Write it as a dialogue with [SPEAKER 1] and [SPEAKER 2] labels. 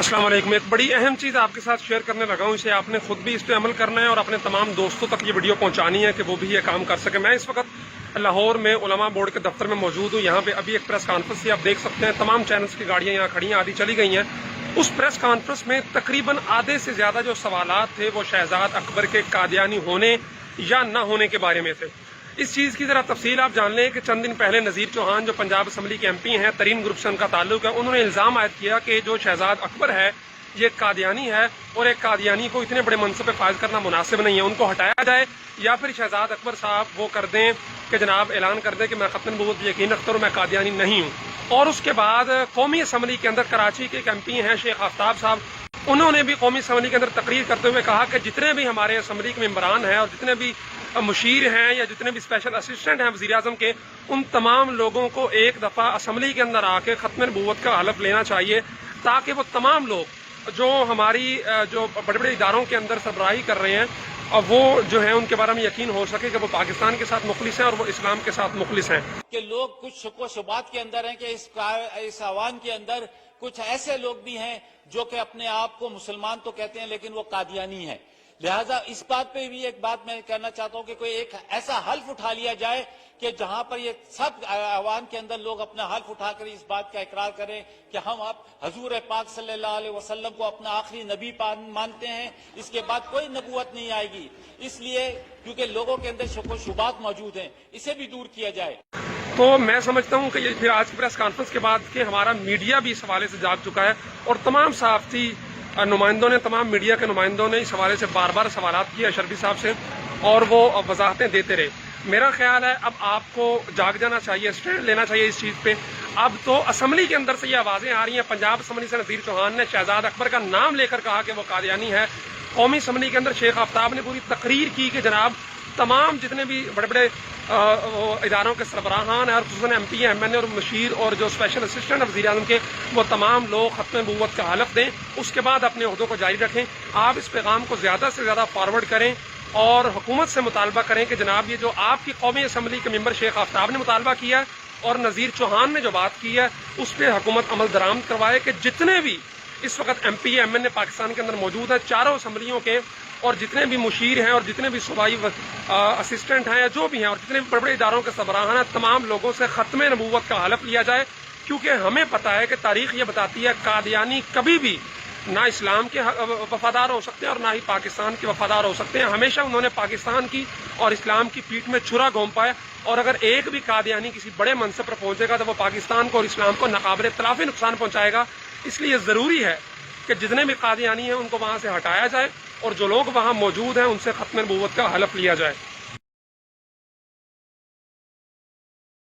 [SPEAKER 1] السلام علیکم. ایک بڑی اہم چیز آپ کے ساتھ شیئر کرنے لگا ہوں. اسے آپ نے خود بھی اس پہ عمل کرنا ہے اور اپنے تمام دوستوں تک یہ ویڈیو پہنچانی ہے کہ وہ بھی یہ کام کر سکے. میں اس وقت لاہور میں علماء بورڈ کے دفتر میں موجود ہوں. یہاں پہ ابھی ایک پریس کانفرنس تھی, آپ دیکھ سکتے ہیں تمام چینلز کی گاڑیاں یہاں کھڑی ہیں, آدھی چلی گئی ہیں. اس پریس کانفرنس میں تقریباً آدھے سے زیادہ جو سوالات تھے وہ شہزاد اکبر کے قادیانی ہونے یا نہ ہونے کے بارے میں تھے. اس چیز کی ذرا تفصیل آپ جان لیں کہ چند دن پہلے نذیر چوہان جو پنجاب اسمبلی کے MP ہیں, ترین گروپ سے ان کا تعلق ہے, انہوں نے الزام عائد کیا کہ جو شہزاد اکبر ہے یہ قادیانی ہے اور ایک قادیانی کو اتنے بڑے منصب پہ فائز کرنا مناسب نہیں ہے, ان کو ہٹایا جائے یا پھر شہزاد اکبر صاحب وہ کر دیں کہ جناب اعلان کر دیں کہ میں ختم نبوت یقین رکھتا ہوں, میں قادیانی نہیں ہوں. اور اس کے بعد قومی اسمبلی کے اندر کراچی کے ایک MP ہیں شیخ آفتاب صاحب, انہوں نے بھی قومی اسمبلی کے اندر تقریر کرتے ہوئے کہا کہ جتنے بھی ہمارے اسمبلی کے ممبران ہیں اور جتنے بھی مشیر ہیں یا جتنے بھی اسپیشل اسسٹنٹ ہیں وزیر اعظم کے, ان تمام لوگوں کو ایک دفعہ اسمبلی کے اندر آ کے ختم نبوت کا حلف لینا چاہیے تاکہ وہ تمام لوگ جو ہماری جو بڑے بڑے اداروں کے اندر سربراہی کر رہے ہیں اور وہ جو ہے ان کے بارے میں یقین ہو سکے کہ وہ پاکستان کے ساتھ مخلص ہیں اور وہ اسلام کے ساتھ مخلص ہیں.
[SPEAKER 2] کہ لوگ کچھ شک و شبات کے اندر ہیں کہ اس عوام کے اندر کچھ ایسے لوگ بھی ہیں جو کہ اپنے آپ کو مسلمان تو کہتے ہیں لیکن وہ قادیانی ہیں. لہذا اس بات پہ بھی ایک بات میں کہنا چاہتا ہوں کہ کوئی ایک ایسا حلف اٹھا لیا جائے کہ جہاں پر یہ سب عوام کے اندر لوگ اپنا حلف اٹھا کر اس بات کا اقرار کریں کہ ہم اب حضور پاک صلی اللہ علیہ وسلم کو اپنا آخری نبی مانتے ہیں, اس کے بعد کوئی نبوت نہیں آئے گی. اس لیے کیونکہ لوگوں کے اندر شک و شبات موجود ہیں, اسے بھی دور کیا جائے.
[SPEAKER 1] تو میں سمجھتا ہوں کہ یہ پھر آج کی پریس کانفرنس کے بعد کہ ہمارا میڈیا بھی اس حوالے سے جاگ چکا ہے اور تمام صحافتی نمائندوں نے, تمام میڈیا کے نمائندوں نے اس حوالے سے بار بار سوالات کیے اشرفی صاحب سے اور وہ وضاحتیں دیتے رہے. میرا خیال ہے اب آپ کو جاگ جانا چاہیے, اسٹینڈ لینا چاہیے اس چیز پہ. اب تو اسمبلی کے اندر سے یہ آوازیں آ رہی ہیں, پنجاب اسمبلی سے نذیر چوہان نے شہزاد اکبر کا نام لے کر کہا کہ وہ قادیانی ہے. قومی اسمبلی کے اندر شیخ آفتاب نے پوری تقریر کی کہ جناب تمام جتنے بھی بڑے بڑے اداروں کے سربراہان ہیں اور خصوصاً MP MNA اور مشیر اور جو اسپیشل اسسٹنٹ وزیر اعظم کے, وہ تمام لوگ ختم نبوت کا حلف دیں, اس کے بعد اپنے عہدوں کو جاری رکھیں. آپ اس پیغام کو زیادہ سے زیادہ فارورڈ کریں اور حکومت سے مطالبہ کریں کہ جناب یہ جو آپ کی قومی اسمبلی کے ممبر شیخ آفتاب نے مطالبہ کیا ہے اور نذیر چوہان نے جو بات کی ہے اس پہ حکومت عمل درآمد کروائے کہ جتنے بھی اس وقت MP MNA پاکستان کے اندر موجود ہیں چاروں اسمبلیوں کے, اور جتنے بھی مشیر ہیں اور جتنے بھی صوبائی اسسٹنٹ ہیں یا جو بھی ہیں اور جتنے بھی بڑے بڑے اداروں کے سربراہان ہیں, تمام لوگوں سے ختم نبوت کا حلف لیا جائے. کیونکہ ہمیں پتہ ہے کہ تاریخ یہ بتاتی ہے قادیانی کبھی بھی نہ اسلام کے وفادار ہو سکتے ہیں اور نہ ہی پاکستان کے وفادار ہو سکتے ہیں. ہمیشہ انہوں نے پاکستان کی اور اسلام کی پیٹھ میں چھرا گھونپا ہے, اور اگر ایک بھی قادیانی کسی بڑے منصب پر پہنچے گا تو وہ پاکستان کو اور اسلام کو ناقابل تلافی نقصان پہنچائے گا. اس لیے ضروری ہے کہ جتنے بھی قادیانی ہیں ان کو وہاں سے ہٹایا جائے اور جو لوگ وہاں موجود ہیں ان سے ختم نبوت کا حلف لیا جائے.